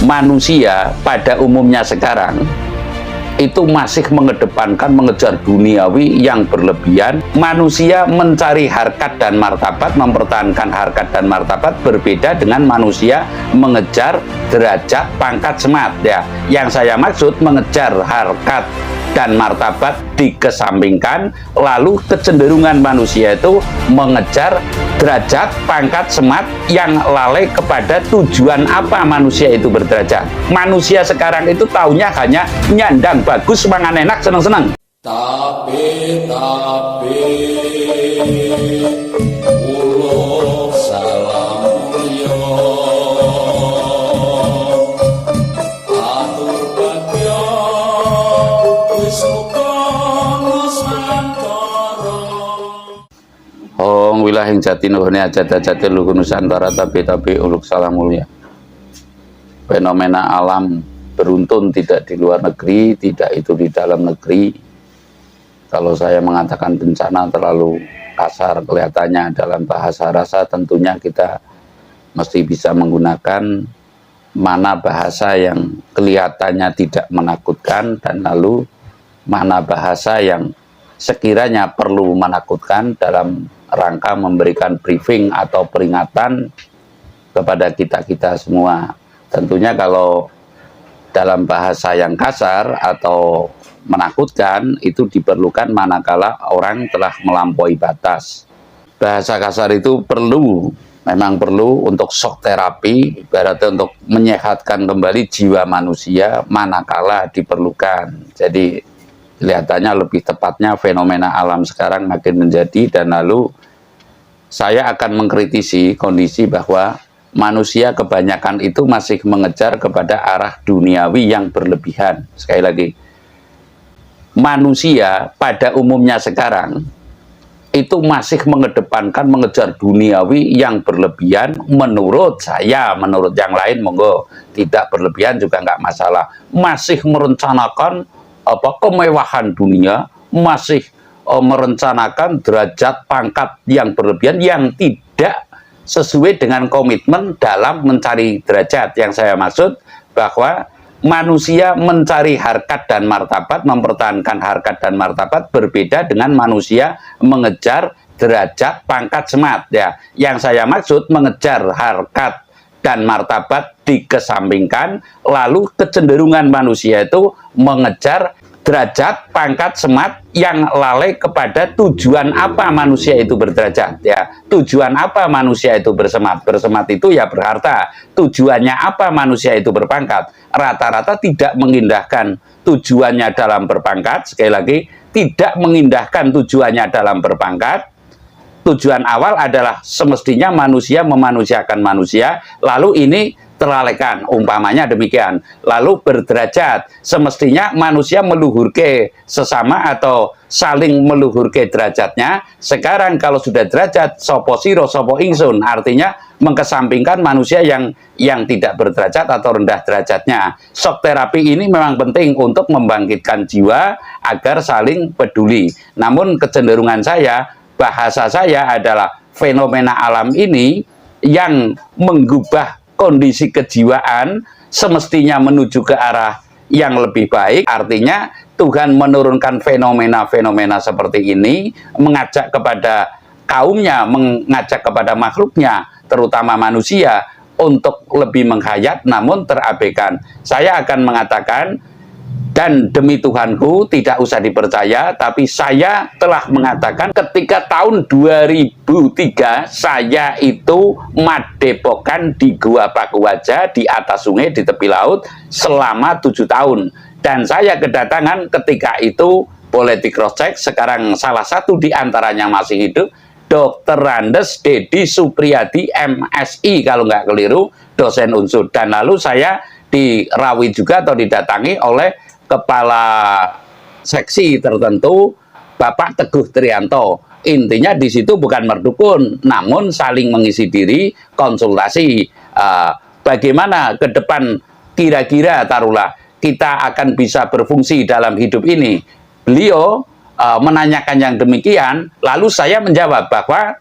manusia pada umumnya sekarang itu masih mengedepankan mengejar duniawi yang berlebihan. Manusia mencari harkat dan martabat, mempertahankan harkat dan martabat, berbeda dengan manusia mengejar derajat, pangkat, semat ya. Yang saya maksud mengejar harkat dan martabat dikesampingkan, lalu kecenderungan manusia itu mengejar derajat, pangkat, semat yang lalai kepada tujuan apa manusia itu berderajat. Manusia sekarang itu taunya hanya nyandang bagus, mangan enak, seneng-seneng. Tapi ulo salam mulya atur bagya wis muga nusantara. Hong wilahing jati nuhune ajat-ajate luhur nusantara tapi uluk salam mulia. Fenomena alam beruntun tidak di luar negeri, tidak itu di dalam negeri. Kalau saya mengatakan bencana terlalu kasar kelihatannya dalam bahasa rasa, tentunya kita mesti bisa menggunakan mana bahasa yang kelihatannya tidak menakutkan, dan lalu mana bahasa yang sekiranya perlu menakutkan dalam rangka memberikan briefing atau peringatan kepada kita-kita semua. Tentunya kalau dalam bahasa yang kasar atau menakutkan itu diperlukan manakala orang telah melampaui batas. Bahasa kasar itu memang perlu untuk shock terapi, ibaratnya untuk menyehatkan kembali jiwa manusia manakala diperlukan. Jadi kelihatannya lebih tepatnya fenomena alam sekarang makin menjadi, dan lalu saya akan mengkritisi kondisi bahwa manusia kebanyakan itu masih mengejar kepada arah duniawi yang berlebihan. Sekali lagi, manusia pada umumnya sekarang itu masih mengedepankan mengejar duniawi yang berlebihan. Menurut saya, menurut yang lain monggo tidak berlebihan juga nggak masalah. Masih merencanakan kemewahan dunia, masih merencanakan derajat pangkat yang berlebihan yang tidak sesuai dengan komitmen dalam mencari derajat. Yang saya maksud bahwa manusia mencari harkat dan martabat, mempertahankan harkat dan martabat, berbeda dengan manusia mengejar derajat, pangkat, semat ya. Yang saya maksud mengejar harkat dan martabat dikesampingkan, lalu kecenderungan manusia itu mengejar derajat, pangkat, semat yang lalai kepada tujuan apa manusia itu berderajat ya. Tujuan apa manusia itu bersemat? Bersemat itu ya berharta. Tujuannya apa manusia itu berpangkat? Rata-rata tidak mengindahkan tujuannya dalam berpangkat. Sekali lagi, tidak mengindahkan tujuannya dalam berpangkat. Tujuan awal adalah semestinya manusia memanusiakan manusia, lalu ini terlalaikan, umpamanya demikian. Lalu berderajat, semestinya manusia meluhurke sesama atau saling meluhurke derajatnya. Sekarang kalau sudah derajat, sopo siro, sopo ingsun, artinya mengkesampingkan manusia yang tidak berderajat atau rendah derajatnya. Shock terapi ini memang penting untuk membangkitkan jiwa agar saling peduli. Namun kecenderungan saya, bahasa saya adalah fenomena alam ini yang menggubah kondisi kejiwaan semestinya menuju ke arah yang lebih baik. Artinya Tuhan menurunkan fenomena-fenomena seperti ini, mengajak kepada kaumnya, mengajak kepada makhluknya, terutama manusia, untuk lebih menghayat namun terabaikan. Saya akan mengatakan, dan demi Tuhanku tidak usah dipercaya, tapi saya telah mengatakan ketika tahun 2003 saya itu madepokan di Gua Pakuwaja di atas sungai di tepi laut selama 7 tahun. Dan saya kedatangan ketika itu, boleh di cross check, sekarang salah satu di antaranya masih hidup, Dr. Randes Dedi Supriyadi MSI kalau nggak keliru, dosen Unsur. Dan lalu saya dirawi juga atau didatangi oleh kepala seksi tertentu, Bapak Teguh Trianto. Intinya di situ bukan merdukun, namun saling mengisi diri, konsultasi. Bagaimana ke depan kira-kira taruhlah kita akan bisa berfungsi dalam hidup ini. Beliau menanyakan yang demikian, lalu saya menjawab bahwa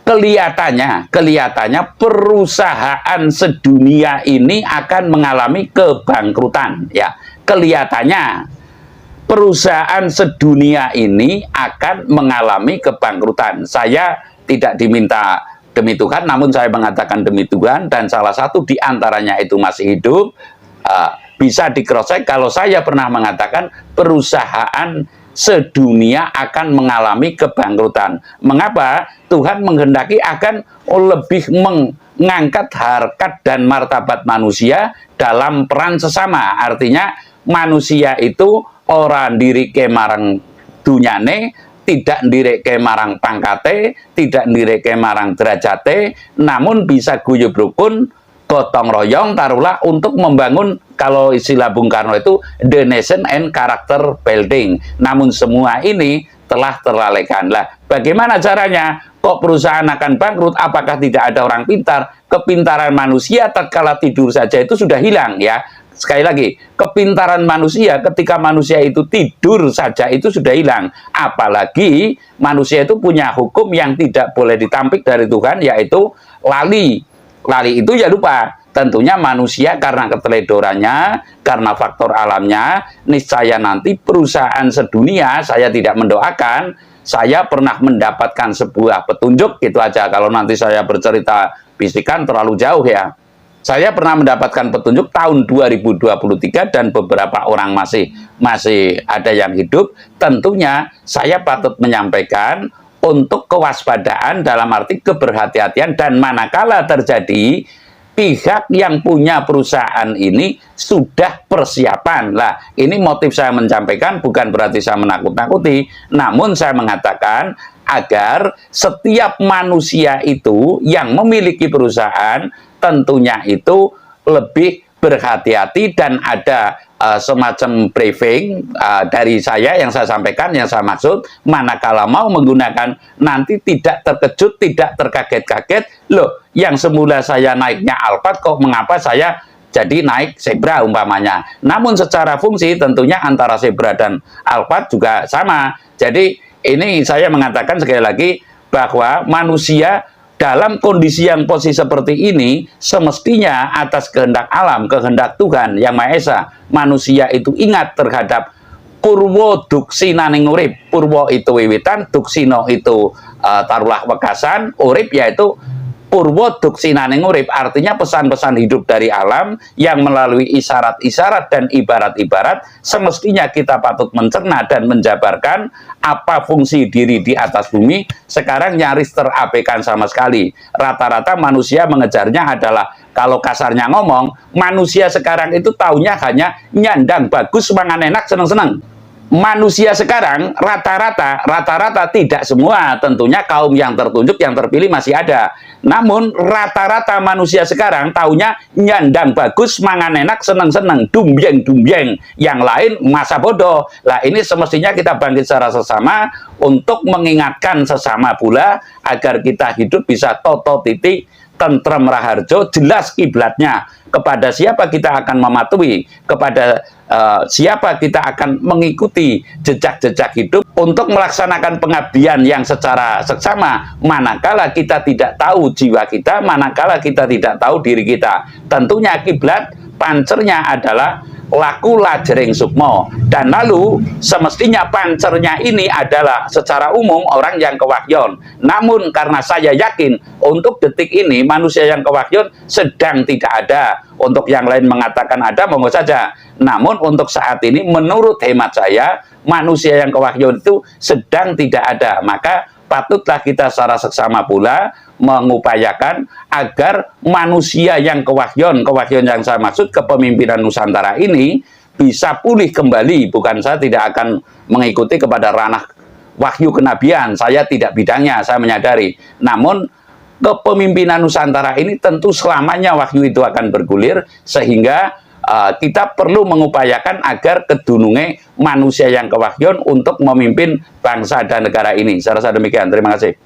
kelihatannya perusahaan sedunia ini akan mengalami kebangkrutan, ya. Kelihatannya perusahaan sedunia ini akan mengalami kebangkrutan. Saya tidak diminta demi Tuhan, namun saya mengatakan demi Tuhan, dan salah satu di antaranya itu masih hidup. Bisa di-cross-check kalau saya pernah mengatakan perusahaan sedunia akan mengalami kebangkrutan. Mengapa? Tuhan menghendaki akan lebih mengangkat harkat dan martabat manusia dalam peran sesama. Artinya manusia itu orang diri ke marang dunyane, tidak diri ke marang pangkate, tidak diri ke marang derajate, namun bisa guyub rukun, gotong royong, taruhlah untuk membangun, kalau istilah Bung Karno itu the nation and character building. Namun semua ini telah terlalaikan. Lah, bagaimana caranya? Kok perusahaan akan bangkrut? Apakah tidak ada orang pintar? Kepintaran manusia tatkala tidur saja itu sudah hilang, ya. Sekali lagi, kepintaran manusia ketika manusia itu tidur saja itu sudah hilang. Apalagi manusia itu punya hukum yang tidak boleh ditampik dari Tuhan, yaitu lali. Lali itu ya lupa. Tentunya manusia karena keteledorannya, karena faktor alamnya, niscaya nanti perusahaan sedunia, saya tidak mendoakan, saya pernah mendapatkan sebuah petunjuk, gitu aja. Kalau nanti saya bercerita bisikan terlalu jauh, ya. Saya pernah mendapatkan petunjuk tahun 2023 dan beberapa orang masih ada yang hidup. Tentunya saya patut menyampaikan untuk kewaspadaan dalam arti keberhati-hatian, dan manakala terjadi pihak yang punya perusahaan ini sudah persiapan. Lah, ini motif saya menyampaikan bukan berarti saya menakut-nakuti, namun saya mengatakan agar setiap manusia itu yang memiliki perusahaan tentunya itu lebih berhati-hati, dan ada semacam briefing dari saya yang saya sampaikan, yang saya maksud, manakala mau menggunakan nanti tidak terkejut, tidak terkaget-kaget, loh, yang semula saya naiknya Alphard kok mengapa saya jadi naik Zebra umpamanya. Namun secara fungsi tentunya antara Zebra dan Alphard juga sama. Jadi ini saya mengatakan sekali lagi bahwa manusia dalam kondisi yang posisi seperti ini, semestinya atas kehendak alam, kehendak Tuhan Yang Maha Esa, manusia itu ingat terhadap purwo duksina ning urip. Purwo itu wiwitan, duksino itu taruhlah wekasan, urip yaitu purwo duksina ning urip, artinya pesan-pesan hidup dari alam yang melalui isyarat-isyarat dan ibarat-ibarat semestinya kita patut mencerna dan menjabarkan apa fungsi diri di atas bumi. Sekarang nyaris terabaikan sama sekali. Rata-rata manusia mengejarnya adalah, kalau kasarnya ngomong, manusia sekarang itu taunya hanya nyandang bagus, mangan enak, seneng-seneng. Manusia sekarang rata-rata tidak semua, tentunya kaum yang tertunjuk, yang terpilih masih ada. Namun rata-rata manusia sekarang taunya nyandang bagus, mangan enak, seneng-seneng, dumbyeng-dumbyeng, yang lain masa bodoh. Lah, ini semestinya kita bangkit secara sesama untuk mengingatkan sesama pula agar kita hidup bisa toto titik tentrem raharjo, jelas kiblatnya, kepada siapa kita akan mematuhi, kepada siapa kita akan mengikuti jejak-jejak hidup untuk melaksanakan pengabdian yang secara seksama, manakala kita tidak tahu jiwa kita, manakala kita tidak tahu diri kita. Tentunya kiblat pancernya adalah laku lajering sukmo, dan lalu semestinya pancernya ini adalah secara umum orang yang kewahyon. Namun karena saya yakin untuk detik ini manusia yang kewahyon sedang tidak ada. Untuk yang lain mengatakan ada, monggo saja. Namun untuk saat ini menurut hemat saya manusia yang kewahyon itu sedang tidak ada. Maka patutlah kita secara seksama pula mengupayakan agar manusia yang kewahyon yang saya maksud kepemimpinan Nusantara ini bisa pulih kembali. Bukan, saya tidak akan mengikuti kepada ranah wahyu kenabian, saya tidak bidangnya, saya menyadari. Namun kepemimpinan Nusantara ini tentu selamanya wahyu itu akan bergulir, sehingga kita perlu mengupayakan agar kedununge manusia yang kewahyon untuk memimpin bangsa dan negara ini. Saya rasa demikian. Terima kasih.